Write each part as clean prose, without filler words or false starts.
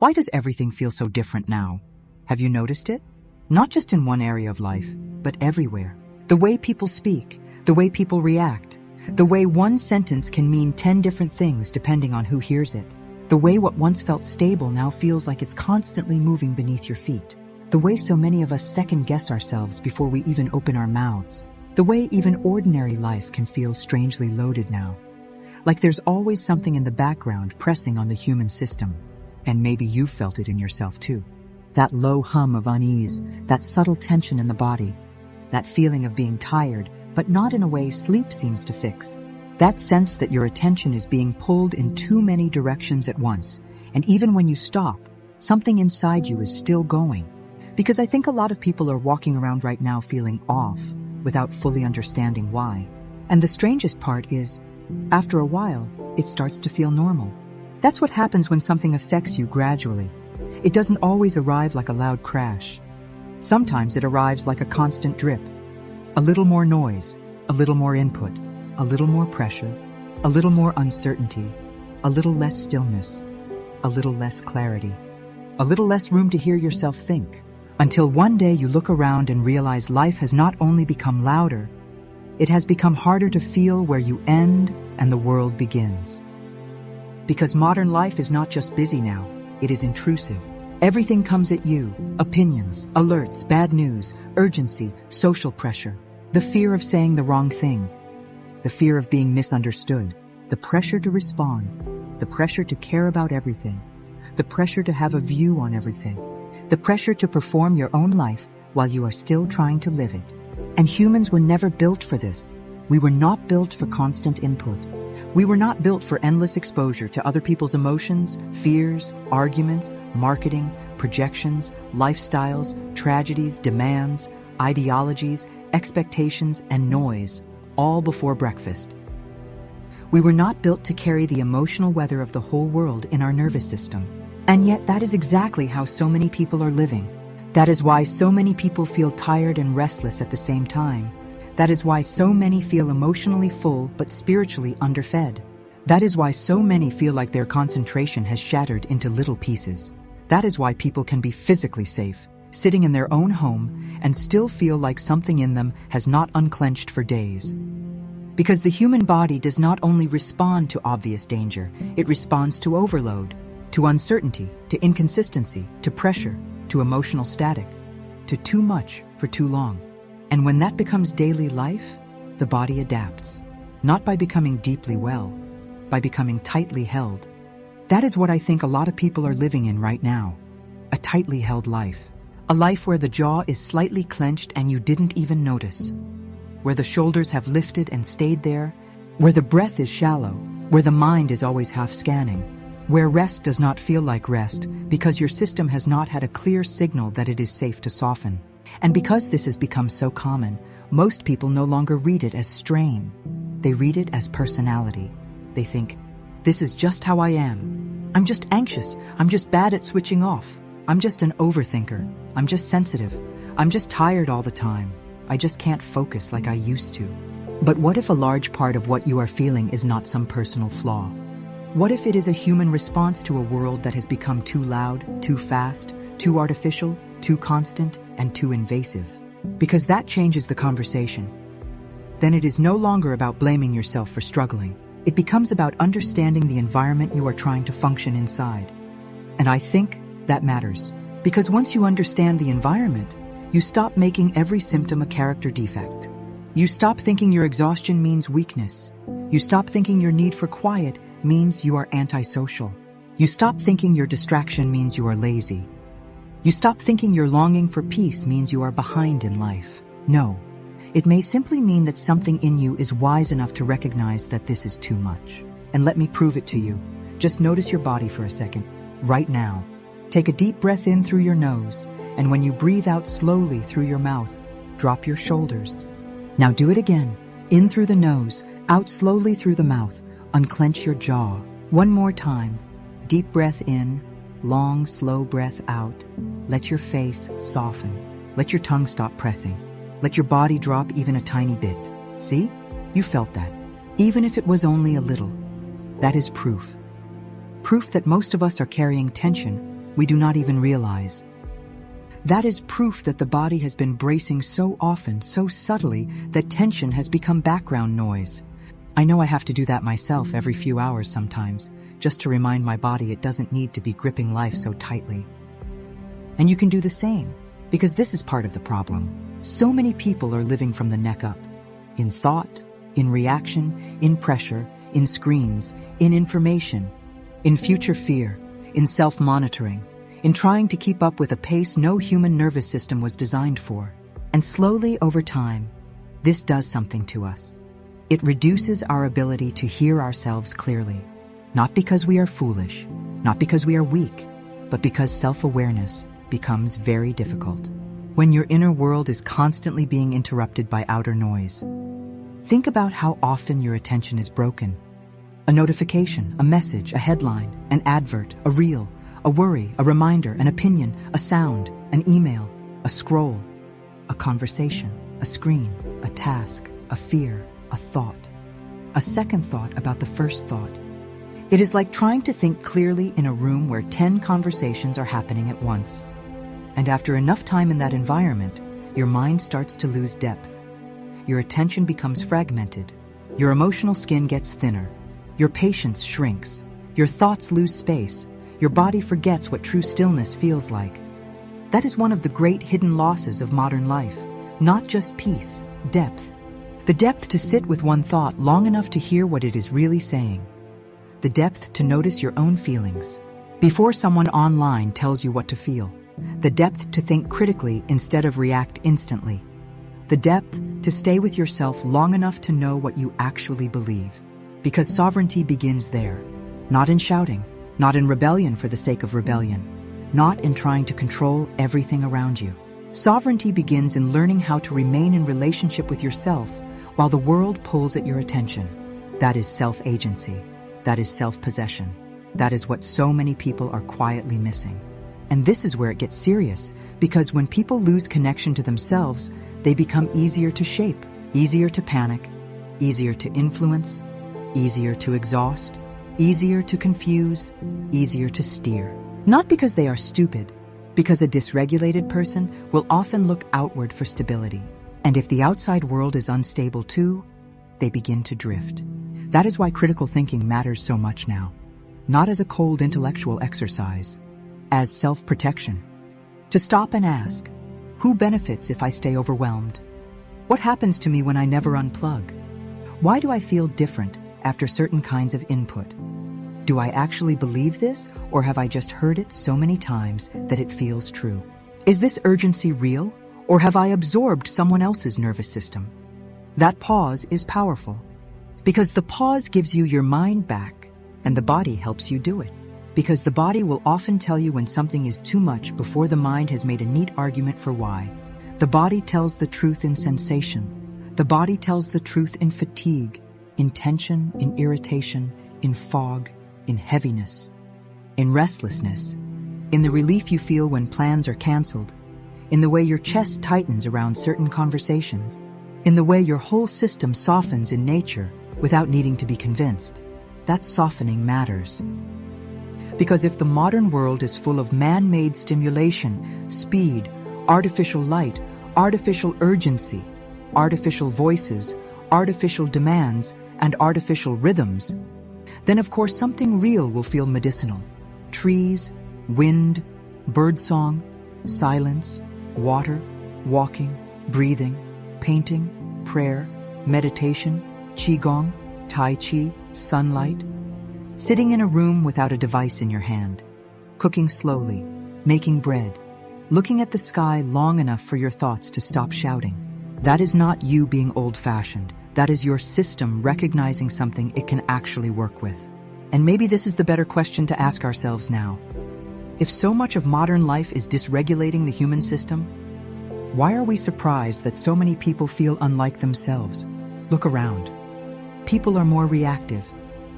Why does everything feel so different now? Have you noticed it? Not just in one area of life, but everywhere. The way people speak, the way people react, the way one sentence can mean 10 different things depending on who hears it. The way what once felt stable now feels like it's constantly moving beneath your feet. The way so many of us second-guess ourselves before we even open our mouths. The way even ordinary life can feel strangely loaded now. Like there's always something in the background pressing on the human system. And maybe you've felt it in yourself too. That low hum of unease, that subtle tension in the body, that feeling of being tired, but not in a way sleep seems to fix. That sense that your attention is being pulled in too many directions at once, and even when you stop, something inside you is still going. Because I think a lot of people are walking around right now feeling off, without fully understanding why. And the strangest part is, after a while, it starts to feel normal. That's what happens when something affects you gradually. It doesn't always arrive like a loud crash. Sometimes it arrives like a constant drip. A little more noise, a little more input, a little more pressure, a little more uncertainty, a little less stillness, a little less clarity, a little less room to hear yourself think. Until one day you look around and realize life has not only become louder, it has become harder to feel where you end and the world begins. Because modern life is not just busy now, it is intrusive. Everything comes at you: opinions, alerts, bad news, urgency, social pressure, the fear of saying the wrong thing, the fear of being misunderstood, the pressure to respond, the pressure to care about everything, the pressure to have a view on everything, the pressure to perform your own life while you are still trying to live it. And humans were never built for this. We were not built for constant input. We were not built for endless exposure to other people's emotions, fears, arguments, marketing, projections, lifestyles, tragedies, demands, ideologies, expectations, and noise, all before breakfast. We were not built to carry the emotional weather of the whole world in our nervous system. And yet that is exactly how so many people are living. That is why so many people feel tired and restless at the same time. That is why so many feel emotionally full but spiritually underfed. That is why so many feel like their concentration has shattered into little pieces. That is why people can be physically safe, sitting in their own home, and still feel like something in them has not unclenched for days. Because the human body does not only respond to obvious danger, it responds to overload, to uncertainty, to inconsistency, to pressure, to emotional static, to too much for too long. And when that becomes daily life, the body adapts, not by becoming deeply well, by becoming tightly held. That is what I think a lot of people are living in right now. A tightly held life. A life where the jaw is slightly clenched and you didn't even notice. Where the shoulders have lifted and stayed there. Where the breath is shallow. Where the mind is always half scanning. Where rest does not feel like rest because your system has not had a clear signal that it is safe to soften. And because this has become so common, most people no longer read it as strain. They read it as personality. They think, this is just how I am. I'm just anxious. I'm just bad at switching off. I'm just an overthinker. I'm just sensitive. I'm just tired all the time. I just can't focus like I used to. But what if a large part of what you are feeling is not some personal flaw? What if it is a human response to a world that has become too loud, too fast, too artificial, too constant, and too invasive? Because that changes the conversation. Then it is no longer about blaming yourself for struggling. It becomes about understanding the environment you are trying to function inside. And I think that matters. Because once you understand the environment, you stop making every symptom a character defect. You stop thinking your exhaustion means weakness. You stop thinking your need for quiet means you are antisocial. You stop thinking your distraction means you are lazy. You stop thinking your longing for peace means you are behind in life. No, it may simply mean that something in you is wise enough to recognize that this is too much. And let me prove it to you. Just notice your body for a second, right now. Take a deep breath in through your nose, and when you breathe out slowly through your mouth, drop your shoulders. Now do it again. In through the nose, out slowly through the mouth. Unclench your jaw. One more time. Deep breath in, long, slow breath out. Let your face soften. Let your tongue stop pressing. Let your body drop even a tiny bit. See? You felt that. Even if it was only a little. That is proof. Proof that most of us are carrying tension we do not even realize. That is proof that the body has been bracing so often, so subtly, that tension has become background noise. I know I have to do that myself every few hours sometimes, just to remind my body it doesn't need to be gripping life so tightly. And you can do the same, because this is part of the problem. So many people are living from the neck up, in thought, in reaction, in pressure, in screens, in information, in future fear, in self-monitoring, in trying to keep up with a pace no human nervous system was designed for. And slowly, over time, this does something to us. It reduces our ability to hear ourselves clearly, not because we are foolish, not because we are weak, but because self-awareness becomes very difficult. When your inner world is constantly being interrupted by outer noise, think about how often your attention is broken. A notification, a message, a headline, an advert, a reel, a worry, a reminder, an opinion, a sound, an email, a scroll, a conversation, a screen, a task, a fear, a thought, a second thought about the first thought. It is like trying to think clearly in a room where 10 conversations are happening at once. And after enough time in that environment, your mind starts to lose depth. Your attention becomes fragmented. Your emotional skin gets thinner. Your patience shrinks. Your thoughts lose space. Your body forgets what true stillness feels like. That is one of the great hidden losses of modern life. Not just peace, depth. The depth to sit with one thought long enough to hear what it is really saying. The depth to notice your own feelings before someone online tells you what to feel. The depth to think critically instead of react instantly. The depth to stay with yourself long enough to know what you actually believe. Because sovereignty begins there, not in shouting, not in rebellion for the sake of rebellion, not in trying to control everything around you. Sovereignty begins in learning how to remain in relationship with yourself while the world pulls at your attention. That is self-agency. That is self-possession. That is what so many people are quietly missing. And this is where it gets serious, because when people lose connection to themselves, they become easier to shape, easier to panic, easier to influence, easier to exhaust, easier to confuse, easier to steer. Not because they are stupid, because a dysregulated person will often look outward for stability. And if the outside world is unstable too, they begin to drift. That is why critical thinking matters so much now. Not as a cold intellectual exercise, as self-protection. To stop and ask, who benefits if I stay overwhelmed? What happens to me when I never unplug? Why do I feel different after certain kinds of input? Do I actually believe this, or have I just heard it so many times that it feels true? Is this urgency real, or have I absorbed someone else's nervous system? That pause is powerful, because the pause gives you your mind back, and the body helps you do it. Because the body will often tell you when something is too much before the mind has made a neat argument for why. The body tells the truth in sensation. The body tells the truth in fatigue, in tension, in irritation, in fog, in heaviness, in restlessness, in the relief you feel when plans are canceled, in the way your chest tightens around certain conversations, in the way your whole system softens in nature without needing to be convinced. That softening matters. Because if the modern world is full of man-made stimulation, speed, artificial light, artificial urgency, artificial voices, artificial demands, and artificial rhythms, then of course something real will feel medicinal. Trees, wind, birdsong, silence, water, walking, breathing, painting, prayer, meditation, qigong, tai chi, sunlight. Sitting in a room without a device in your hand, cooking slowly, making bread, looking at the sky long enough for your thoughts to stop shouting. That is not you being old-fashioned. That is your system recognizing something it can actually work with. And maybe this is the better question to ask ourselves now. If so much of modern life is dysregulating the human system, why are we surprised that so many people feel unlike themselves? Look around. People are more reactive,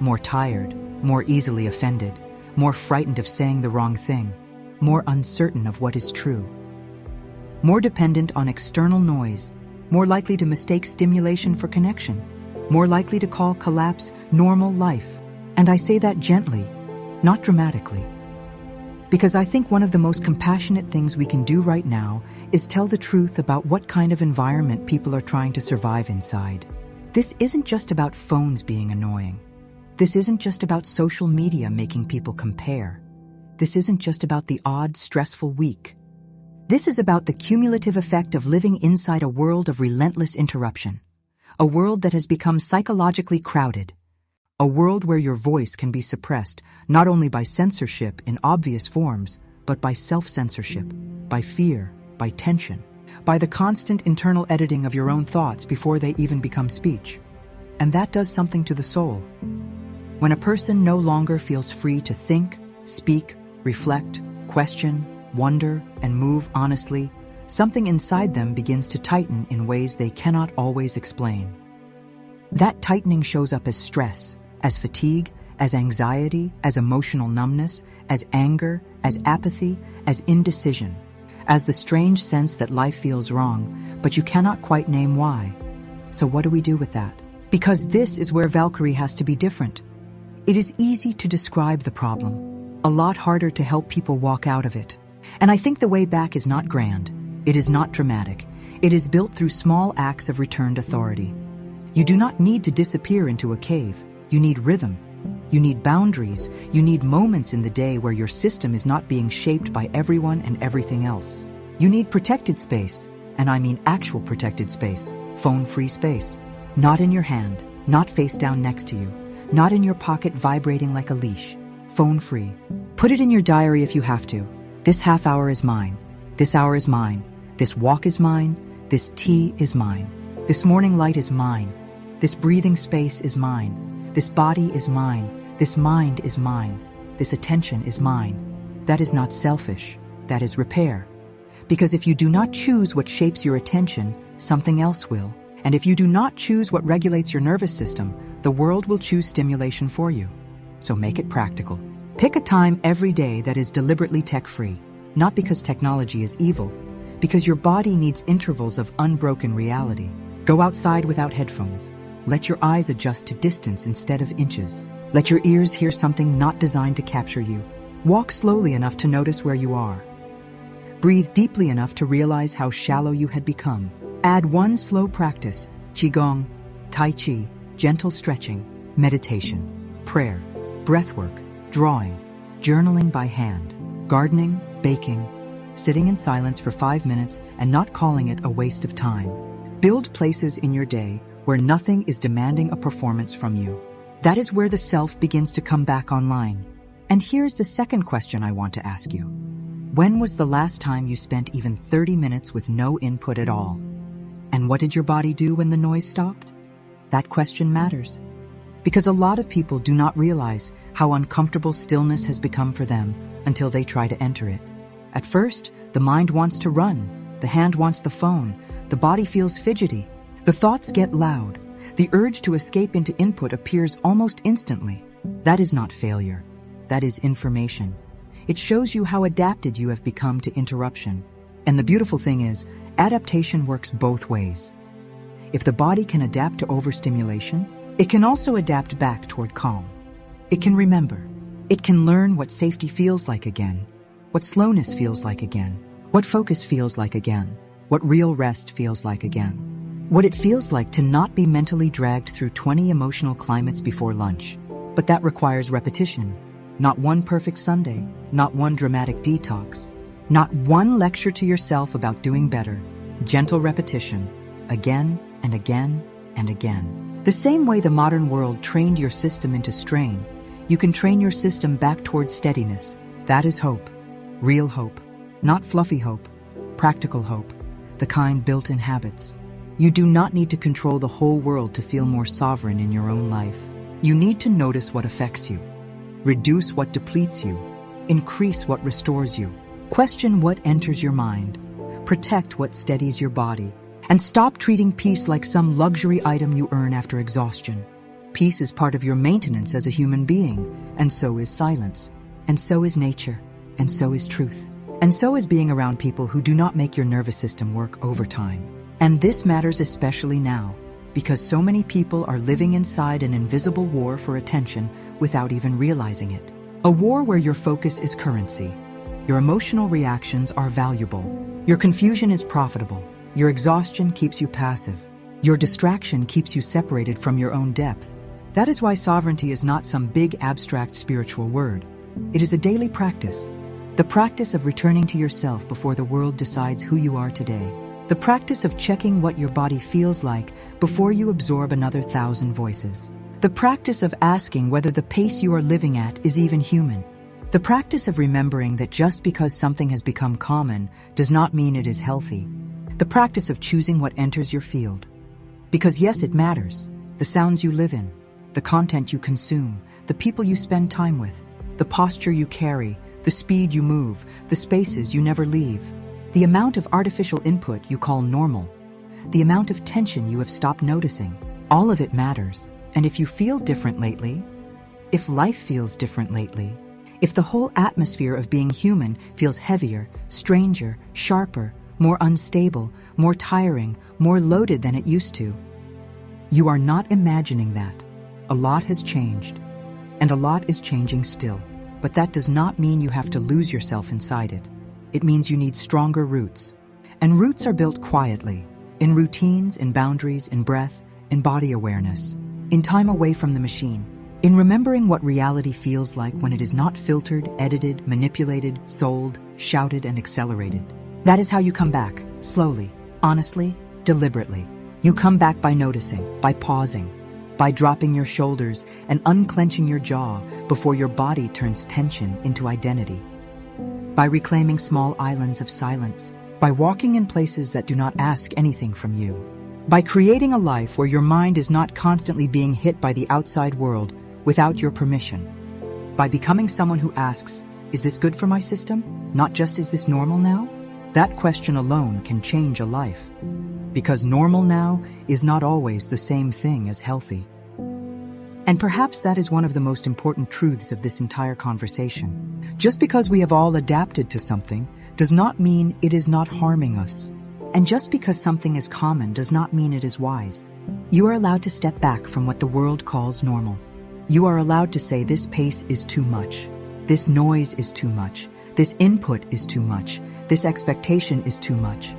more tired, more easily offended, more frightened of saying the wrong thing, more uncertain of what is true, more dependent on external noise, more likely to mistake stimulation for connection, more likely to call collapse normal life. And I say that gently, not dramatically. Because I think one of the most compassionate things we can do right now is tell the truth about what kind of environment people are trying to survive inside. This isn't just about phones being annoying. This isn't just about social media making people compare. This isn't just about the odd, stressful week. This is about the cumulative effect of living inside a world of relentless interruption. A world that has become psychologically crowded. A world where your voice can be suppressed not only by censorship in obvious forms, but by self-censorship, by fear, by tension, by the constant internal editing of your own thoughts before they even become speech. And that does something to the soul. When a person no longer feels free to think, speak, reflect, question, wonder, and move honestly, something inside them begins to tighten in ways they cannot always explain. That tightening shows up as stress, as fatigue, as anxiety, as emotional numbness, as anger, as apathy, as indecision, as the strange sense that life feels wrong, but you cannot quite name why. So what do we do with that? Because this is where Valkyrie has to be different. It is easy to describe the problem, a lot harder to help people walk out of it. And I think the way back is not grand. It is not dramatic. It is built through small acts of returned authority. You do not need to disappear into a cave. You need rhythm. You need boundaries. You need moments in the day where your system is not being shaped by everyone and everything else. You need protected space, and I mean actual protected space, phone-free space. Not in your hand, not face down next to you, not in your pocket vibrating like a leash. Phone-free. Put it in your diary if you have to. This half hour is mine. This hour is mine. This walk is mine. This tea is mine. This morning light is mine. This breathing space is mine. This body is mine. This mind is mine. This attention is mine. That is not selfish. That is repair. Because if you do not choose what shapes your attention, something else will. And if you do not choose what regulates your nervous system, the world will choose stimulation for you. So make it practical. Pick a time every day that is deliberately tech-free, not because technology is evil, because your body needs intervals of unbroken reality. Go outside without headphones. Let your eyes adjust to distance instead of inches. Let your ears hear something not designed to capture you. Walk slowly enough to notice where you are. Breathe deeply enough to realize how shallow you had become. Add one slow practice, Qigong, Tai Chi, gentle stretching, meditation, prayer, breathwork, drawing, journaling by hand, gardening, baking, sitting in silence for 5 minutes and not calling it a waste of time. Build places in your day where nothing is demanding a performance from you. That is where the self begins to come back online. And here's the second question I want to ask you. When was the last time you spent even 30 minutes with no input at all? And what did your body do when the noise stopped? That question matters. Because a lot of people do not realize how uncomfortable stillness has become for them until they try to enter it. At first, the mind wants to run, the hand wants the phone, the body feels fidgety, the thoughts get loud, the urge to escape into input appears almost instantly. That is not failure. That is information. It shows you how adapted you have become to interruption. And the beautiful thing is, adaptation works both ways. If the body can adapt to overstimulation, it can also adapt back toward calm. It can remember. It can learn what safety feels like again, what slowness feels like again, what focus feels like again, what real rest feels like again, what it feels like to not be mentally dragged through 20 emotional climates before lunch. But that requires repetition. Not one perfect Sunday, not one dramatic detox, not one lecture to yourself about doing better. Gentle repetition, again and again and again. The same way the modern world trained your system into strain, you can train your system back towards steadiness. That is hope. Real hope. Not fluffy hope. Practical hope. The kind built in habits. You do not need to control the whole world to feel more sovereign in your own life. You need to notice what affects you. Reduce what depletes you. Increase what restores you. Question what enters your mind. Protect what steadies your body. And stop treating peace like some luxury item you earn after exhaustion. Peace is part of your maintenance as a human being, and so is silence. And so is nature. And so is truth. And so is being around people who do not make your nervous system work overtime. And this matters especially now, because so many people are living inside an invisible war for attention without even realizing it. A war where your focus is currency. Your emotional reactions are valuable. Your confusion is profitable. Your exhaustion keeps you passive. Your distraction keeps you separated from your own depth. That is why sovereignty is not some big abstract spiritual word. It is a daily practice. The practice of returning to yourself before the world decides who you are today. The practice of checking what your body feels like before you absorb another 1,000 voices. The practice of asking whether the pace you are living at is even human. The practice of remembering that just because something has become common does not mean it is healthy. The practice of choosing what enters your field. Because yes, it matters. The sounds you live in, the content you consume, the people you spend time with, the posture you carry, the speed you move, the spaces you never leave, the amount of artificial input you call normal, the amount of tension you have stopped noticing. All of it matters. And if you feel different lately, if life feels different lately, if the whole atmosphere of being human feels heavier, stranger, sharper, more unstable, more tiring, more loaded than it used to, you are not imagining that. A lot has changed, and a lot is changing still. But that does not mean you have to lose yourself inside it. It means you need stronger roots. And roots are built quietly, in routines, in boundaries, in breath, in body awareness, in time away from the machine, in remembering what reality feels like when it is not filtered, edited, manipulated, sold, shouted, and accelerated. That is how you come back, slowly, honestly, deliberately. You come back by noticing, by pausing, by dropping your shoulders and unclenching your jaw before your body turns tension into identity. By reclaiming small islands of silence, by walking in places that do not ask anything from you, by creating a life where your mind is not constantly being hit by the outside world without your permission, by becoming someone who asks, is this good for my system? Not just, is this normal now? That question alone can change a life. Because normal now is not always the same thing as healthy. And perhaps that is one of the most important truths of this entire conversation. Just because we have all adapted to something does not mean it is not harming us. And just because something is common does not mean it is wise. You are allowed to step back from what the world calls normal. You are allowed to say this pace is too much. This noise is too much. This input is too much. This expectation is too much.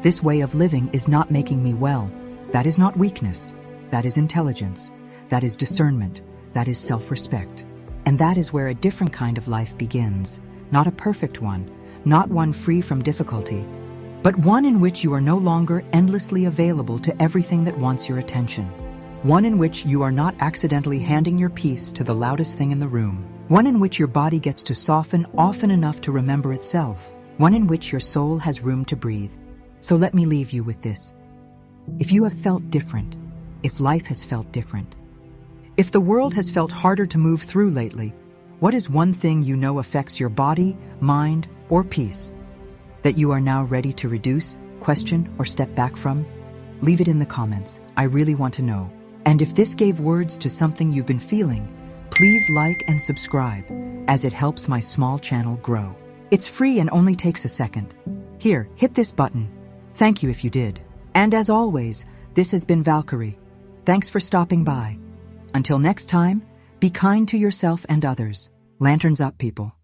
This way of living is not making me well. That is not weakness. That is intelligence. That is discernment. That is self-respect. And that is where a different kind of life begins. Not a perfect one. Not one free from difficulty. But one in which you are no longer endlessly available to everything that wants your attention. One in which you are not accidentally handing your piece to the loudest thing in the room. One in which your body gets to soften often enough to remember itself. One in which your soul has room to breathe. So let me leave you with this. If you have felt different, if life has felt different, if the world has felt harder to move through lately, what is one thing you know affects your body, mind, or peace that you are now ready to reduce, question, or step back from? Leave it in the comments. I really want to know. And if this gave words to something you've been feeling, please like and subscribe, as it helps my small channel grow. It's free and only takes a second. Here, hit this button. Thank you if you did. And as always, this has been Valkyrie. Thanks for stopping by. Until next time, be kind to yourself and others. Lanterns up, people.